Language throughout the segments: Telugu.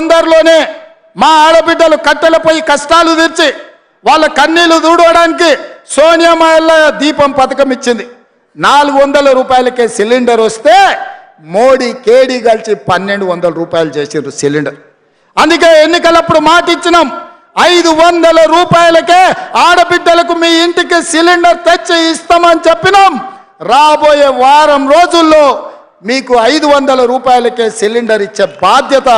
తొందరలోనే మా ఆడబిడ్డలు కట్టెలపై కష్టాలు తీర్చి వాళ్ళ కన్నీళ్లు దూడడానికి సోనియా మహిళ దీపం పథకం ఇచ్చింది. 400 రూపాయలకే సిలిండర్ వస్తే మోడీ కేడీ కలిసి 1200 రూపాయలు చేసిండ్రు సిలిండర్. అందుకే ఎన్నికలప్పుడు మాట ఇచ్చినాం, 500 రూపాయలకే ఆడబిడ్డలకు మీ ఇంటికి సిలిండర్ తెచ్చి ఇస్తామని చెప్పినాం. రాబోయే వారం రోజుల్లో మీకు 500 రూపాయలకే సిలిండర్ ఇచ్చే బాధ్యత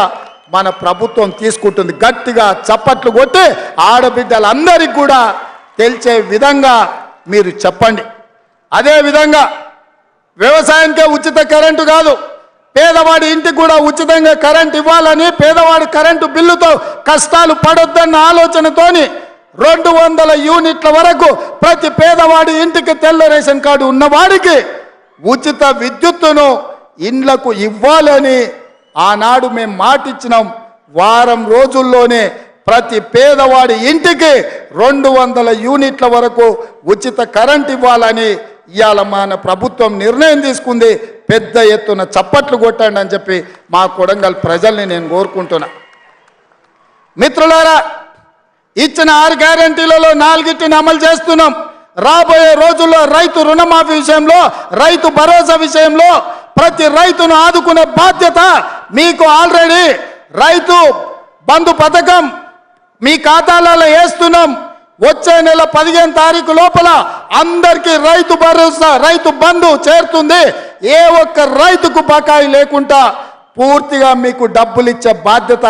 మన ప్రభుత్వం తీసుకుంటుంది. గట్టిగా చప్పట్లు కొట్టి ఆడబిడ్డలందరికీ కూడా తెలిసే విధంగా మీరు చెప్పండి. అదేవిధంగా వ్యవసాయానికే ఉచిత కరెంటు కాదు, పేదవాడి ఇంటికి కూడా ఉచితంగా కరెంటు ఇవ్వాలని, పేదవాడి కరెంటు బిల్లుతో కష్టాలు పడొద్దన్న ఆలోచనతోని 200 యూనిట్ల వరకు ప్రతి పేదవాడి ఇంటికి తెల్ల రేషన్ కార్డు ఉన్నవాడికి ఉచిత విద్యుత్తును ఇండ్లకు ఇవ్వాలని ఆనాడు మేము మాటిచ్చినాం. వారం రోజుల్లోనే ప్రతి పేదవాడి ఇంటికి 200 యూనిట్ల వరకు ఉచిత కరెంట్ ఇవ్వాలని ఇవాళ మన ప్రభుత్వం నిర్ణయం తీసుకుంది. పెద్ద ఎత్తున చప్పట్లు కొట్టండి అని చెప్పి మా కొడంగల్ ప్రజల్ని నేను కోరుకుంటున్నా. మిత్రులారా, ఇచ్చిన 6 గ్యారెంటీలలో 4 అమలు చేస్తున్నాం. రాబోయే రోజుల్లో రైతు రుణమాఫీ విషయంలో, రైతు భరోసా విషయంలో ప్రతి రైతును ఆదుకునే బాధ్యత మీకు. ఆల్రెడీ రైతు బంధు పథకం మీ ఖాతాలలో వేస్తున్నాం. వచ్చే నెల 15 తారీఖు లోపల అందరికీ రైతు భరోసా, రైతు బంధు చేరుతుంది. ఏ ఒక్క రైతుకు బకాయి లేకుండా పూర్తిగా మీకు డబ్బులు ఇచ్చే బాధ్యత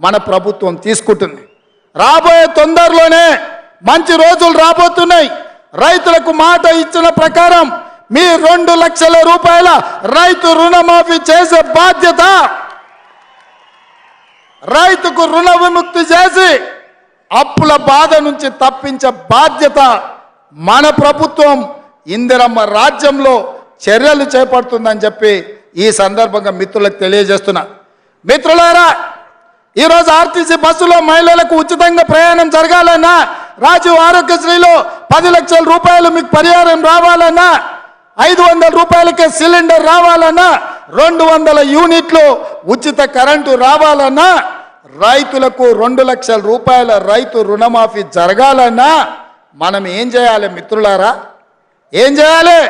మన ప్రభుత్వం తీసుకుంటుంది. రాబోయే తొందరలోనే మంచి రోజులు రాబోతున్నాయి. రైతులకు మాట ఇచ్చిన ప్రకారం మీ 2 లక్షల రూపాయల రైతు రుణమాఫీ చేసే బాధ్యత, రైతుకు రుణ విముక్తి చేసి అప్పుల బాధ నుంచి తప్పించే బాధ్యత మన ప్రభుత్వం ఇందిరమ్మ రాజ్యంలో చర్యలు చేపడుతుందని చెప్పి ఈ సందర్భంగా మిత్రులకు తెలియజేస్తున్నా. మిత్రులారా, ఈరోజు ఆర్టీసీ బస్సులో మహిళలకు ఉచితంగా ప్రయాణం జరగాలన్నా, రాజీవ్ ఆరోగ్యశ్రీలో 10 లక్షల రూపాయలు మీకు పరిహారం రావాలన్నా, 500 రూపాయలకే సిలిండర్ రావాలన్నా, 200 యూనిట్లు ఉచిత కరెంటు రావాలన్నా, రైతులకు 2 లక్షల రూపాయల రైతు రుణమాఫీ జరగాలన్నా మనం ఏం చేయాలి మిత్రులారా? ఏం చేయాలి?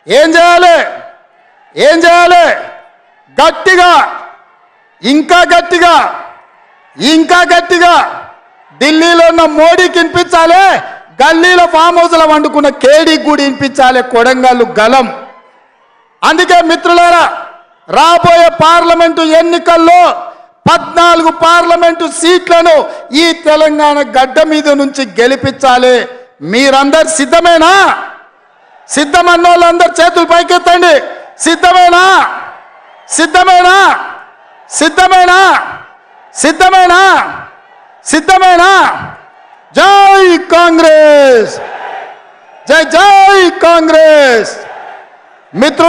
ఏం చేయాలి? ఏం చేయాలి? గట్టిగా, ఇంకా గట్టిగా, ఇంకా గట్టిగా ఢిల్లీలో ఉన్న మోడీకి వినిపించాలి, గల్లీలో ఫామ్ హౌస్లో వండుకున్న కేడీకి కూడా వినిపించాలి కొడంగల్ గలం. అందుకే మిత్రులారా, రాబోయే పార్లమెంటు ఎన్నికల్లో 14 పార్లమెంటు సీట్లను ఈ తెలంగాణ గడ్డ మీద నుంచి గెలిపించాలి. మీరందరు సిద్ధమేనా? సిద్ధమన్న వాళ్ళందరూ చేతులు పైకెత్తండి. సిద్ధమేనా? సిద్ధమేనా? సిద్ధమేనా? సిద్ధమేనా? సిద్ధమేనా? జై కాంగ్రెస్! జై జై కాంగ్రెస్! మిత్రుడు